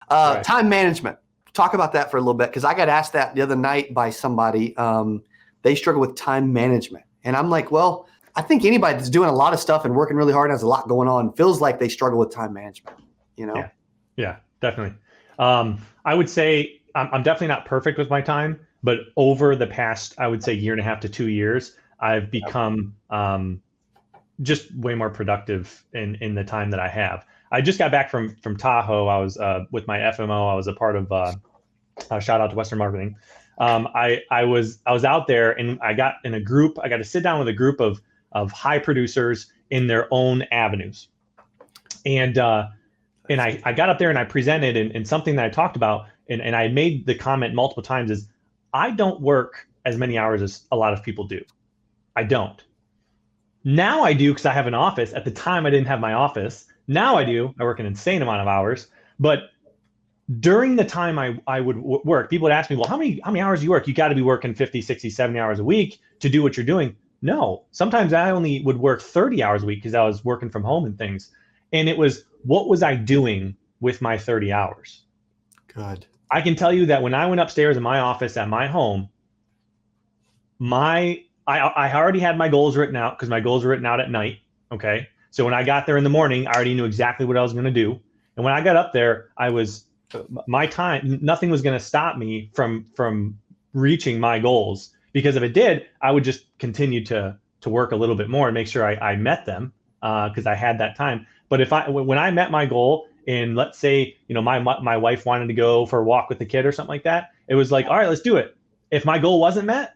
Right. Time management. Talk about that for a little bit, because I got asked that the other night by somebody. They struggle with time management. And I'm like, well, I think anybody that's doing a lot of stuff and working really hard, has a lot going on, feels like they struggle with time management, you know? Yeah, definitely. I would say I'm definitely not perfect with my time, but over the past, I would say, year and a half to 2 years, I've become just way more productive in the time that I have. I just got back from Tahoe. I was with my FMO. I was a part of shout out to Western Marketing. I was out there, and I got in a group. I got to sit down with a group of high producers in their own avenues, and I got up there and I presented, and something that I talked about, and I made the comment multiple times is, I don't work as many hours as a lot of people do. I don't. Now I do, because I have an office. At the time, I didn't have my office. Now I do. I work an insane amount of hours. But during the time I would work, people would ask me, well, how many hours do you work? You got to be working 50, 60, 70 hours a week to do what you're doing. No, sometimes I only would work 30 hours a week because I was working from home and things. And it was, what was I doing with my 30 hours? Good. I can tell you that when I went upstairs in my office at my home, I already had my goals written out, because my goals were written out at night. Okay. So when I got there in the morning, I already knew exactly what I was going to do. And when I got up there, my time, nothing was going to stop me from reaching my goals, because if it did, I would just continue to work a little bit more and make sure I met them, because I had that time. But when I met my goal, and let's say, my wife wanted to go for a walk with the kid or something like that, it was like, all right, let's do it. If my goal wasn't met,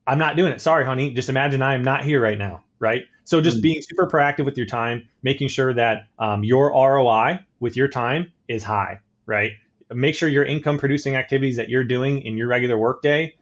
I'm not doing it. Sorry, honey. Just imagine I am not here right now. Right. So just being super proactive with your time, making sure that your ROI with your time is high. Right. Make sure your income producing activities that you're doing in your regular workday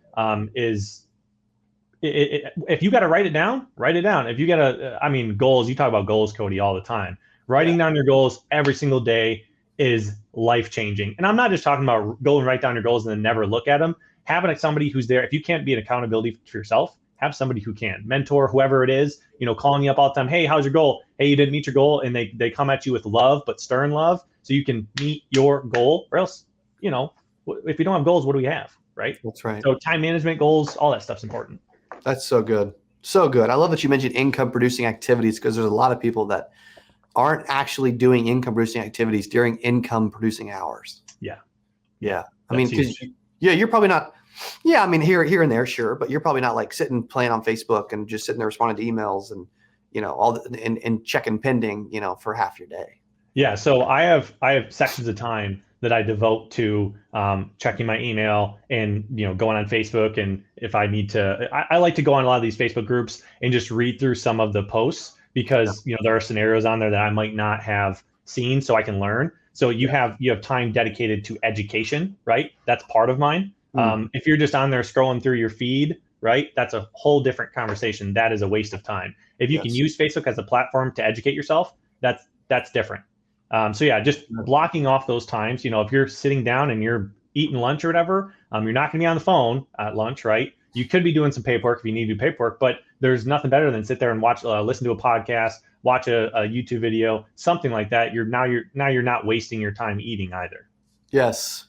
if you got to write it down, write it down. If you got to, goals, you talk about goals, Cody, all the time. Writing down your goals every single day is life changing. And I'm not just talking about go and write down your goals and then never look at them. Having somebody who's there, if you can't be an accountability for yourself, have somebody who can. Mentor, whoever it is, calling you up all the time. Hey, how's your goal? Hey, you didn't meet your goal. And they come at you with love, but stern love, so you can meet your goal. Or else, if we don't have goals, what do we have? Right? That's right. So time management, goals, all that stuff's important. That's so good. So good. I love that you mentioned income producing activities, because there's a lot of people that aren't actually doing income producing activities during income producing hours. Yeah. Because you're probably not. Yeah, here and there, sure, but you're probably not like sitting playing on Facebook and just sitting there responding to emails and and checking pending for half your day. Yeah, so I have sections of time that I devote to checking my email and going on Facebook, and if I need to, I like to go on a lot of these Facebook groups and just read through some of the posts, because there are scenarios on there that I might not have seen, so I can learn. So you have time dedicated to education, right? That's part of mine. If you're just on there scrolling through your feed, right, that's a whole different conversation. That is a waste of time. If you can use Facebook as a platform to educate yourself, that's different. Just blocking off those times. If you're sitting down and you're eating lunch or whatever, you're not going to be on the phone at lunch, right? You could be doing some paperwork if you need to do paperwork, but there's nothing better than sit there and listen to a podcast, watch a YouTube video, something like that. You're not wasting your time eating either. Yes.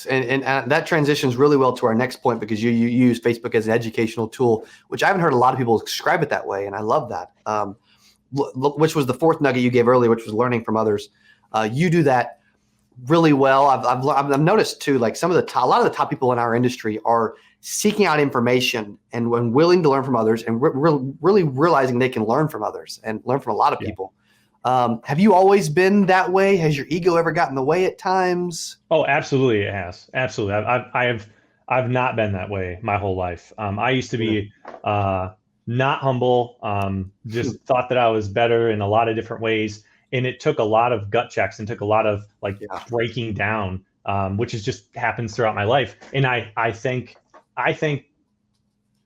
And that transitions really well to our next point, because you use Facebook as an educational tool, which I haven't heard a lot of people describe it that way. And I love that, which was the fourth nugget you gave earlier, which was learning from others. You do that really well. I've noticed too, like a lot of the top people in our industry are seeking out information and when willing to learn from others, and really realizing they can learn from others and learn from a lot of people. Have you always been that way? Has your ego ever gotten in the way at times? Oh, absolutely, it has. Absolutely, I've not been that way my whole life. I used to be not humble. Just thought that I was better in a lot of different ways, and it took a lot of gut checks and took a lot of breaking down, which just happens throughout my life. And I think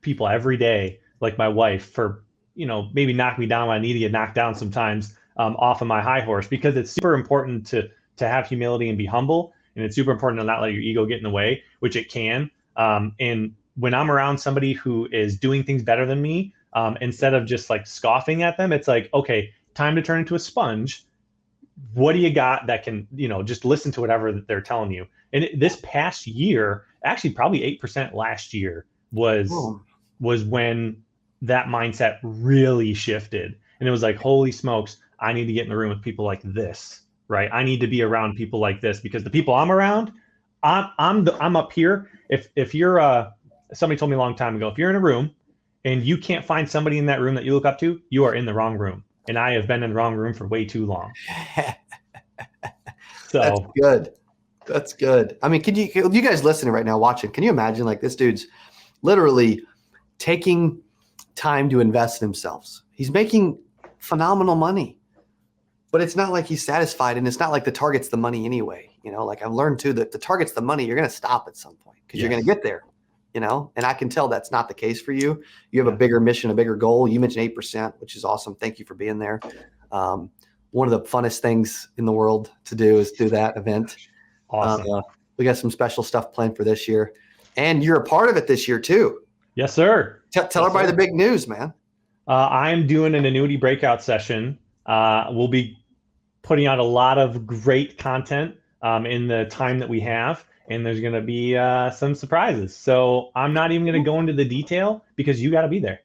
people every day, like my wife, for maybe knock me down when I need to get knocked down sometimes. Off of my high horse, because it's super important to have humility and be humble, and it's super important to not let your ego get in the way, which it can. And when I'm around somebody who is doing things better than me, instead of just like scoffing at them, it's like, okay, time to turn into a sponge, what do you got that can, just listen to whatever that they're telling you. And this past year, actually probably 8% last year was when that mindset really shifted. And it was like, holy smokes, I need to get in the room with people like this, right? I need to be around people like this, because the people I'm around, I'm up here. If you're somebody told me a long time ago, if you're in a room and you can't find somebody in that room that you look up to, you are in the wrong room. And I have been in the wrong room for way too long. So that's good. That's good. I mean, you guys listening right now, watching, can you imagine, like, this dude's literally taking time to invest in himself. He's making phenomenal money, but it's not like he's satisfied, and it's not like the target's the money anyway. Like, I've learned too that the target's the money. You're going to stop at some point because you're going to get there, and I can tell that's not the case for you. You have a bigger mission, a bigger goal. You mentioned 8%, which is awesome. Thank you for being there. One of the funnest things in the world to do is do that event. Awesome. We got some special stuff planned for this year, and you're a part of it this year too. Yes, sir. Tell everybody the big news, man. I'm doing an annuity breakout session. We'll be putting out a lot of great content in the time that we have, and there's going to be some surprises. So I'm not even going to go into the detail because you got to be there.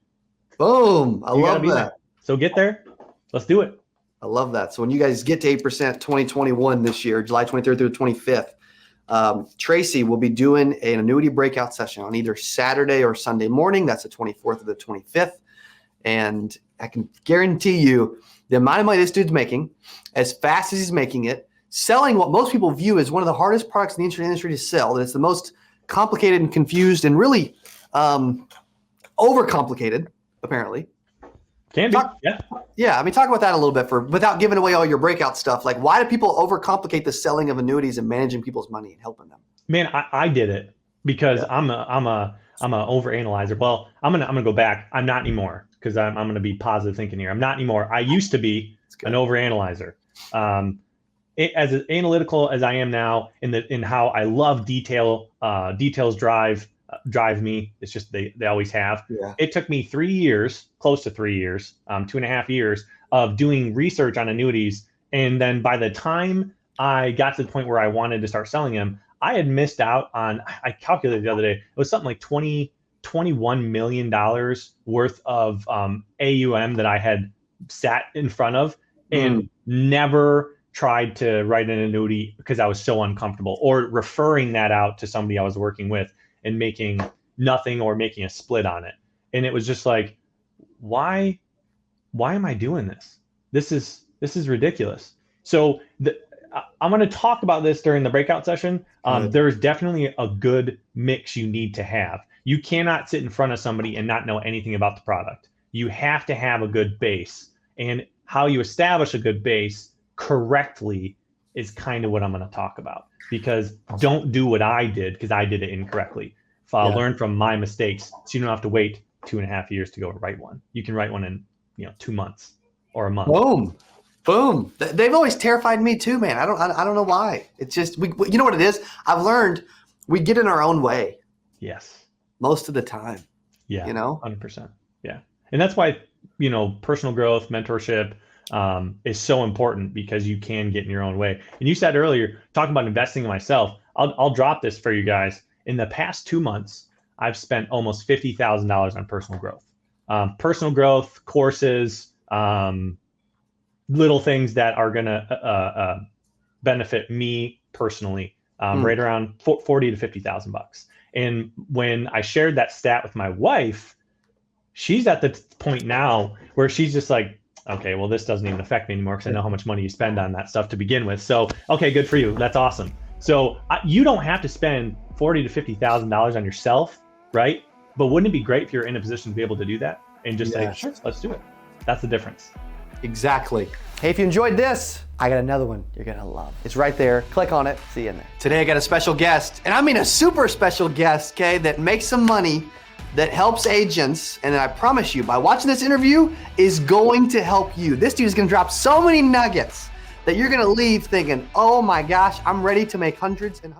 Boom. I love that. There. So get there. Let's do it. I love that. So when you guys get to 8% 2021 this year, July 23rd through the 25th, Tracy will be doing an annuity breakout session on either Saturday or Sunday morning. That's the 24th or the 25th. And I can guarantee you the amount of money this dude's making, as fast as he's making it, selling what most people view as one of the hardest products in the insurance industry to sell. That it's the most complicated and confused and really overcomplicated, apparently. Can be. Yeah. I mean, talk about that a little bit without giving away all your breakout stuff. Like, why do people overcomplicate the selling of annuities and managing people's money and helping them? Man, I did it because I'm a overanalyzer. Well, I'm gonna go back. I'm not anymore, because I'm gonna be positive thinking here. I'm not anymore. I used to be an overanalyzer. As analytical as I am now, in how I love details drive me. It's just they always have. Yeah. It took me 3 years, close to 3 years, 2.5 years of doing research on annuities. And then by the time I got to the point where I wanted to start selling them, I had missed out on, I calculated the other day, it was something like $21 million worth of AUM that I had sat in front of and never tried to write an annuity because I was so uncomfortable, or referring that out to somebody I was working with and making nothing or making a split on it. And it was just like, why am I doing this? This is ridiculous. So I'm going to talk about this during the breakout session. There's definitely a good mix you need to have. You cannot sit in front of somebody and not know anything about the product. You have to have a good base, and how you establish a good base correctly is kind of what I'm going to talk about. Because don't do what I did, because I did it incorrectly. Learn from my mistakes, so you don't have to wait 2.5 years to go write one. You can write one in 2 months or a month. Boom. They've always terrified me too, man. I don't know why. It's just you know what it is? I've learned we get in our own way. Yes. Most of the time. Yeah. 100%. Yeah. And that's why personal growth, mentorship, is so important, because you can get in your own way. And you said earlier, talking about investing in myself, I'll drop this for you guys. In the past 2 months, I've spent almost $50,000 on personal growth, courses, little things that are going to benefit me personally, right around $40,000 to $50,000. And when I shared that stat with my wife, she's at the point now where she's just like, okay, well, this doesn't even affect me anymore because I know how much money you spend on that stuff to begin with. So, okay, good for you. That's awesome. So you don't have to spend $40,000 to $50,000 on yourself, right? But wouldn't it be great if you're in a position to be able to do that and just say, sure, let's do it? That's the difference. Exactly. Hey, if you enjoyed this, I got another one you're going to love. It's right there. Click on it. See you in there. Today, I got a special guest, and I mean a super special guest, okay, that makes some money, that helps agents, and I promise you, by watching this interview, is going to help you. This dude is going to drop so many nuggets that you're going to leave thinking, oh my gosh, I'm ready to make hundreds and hundreds.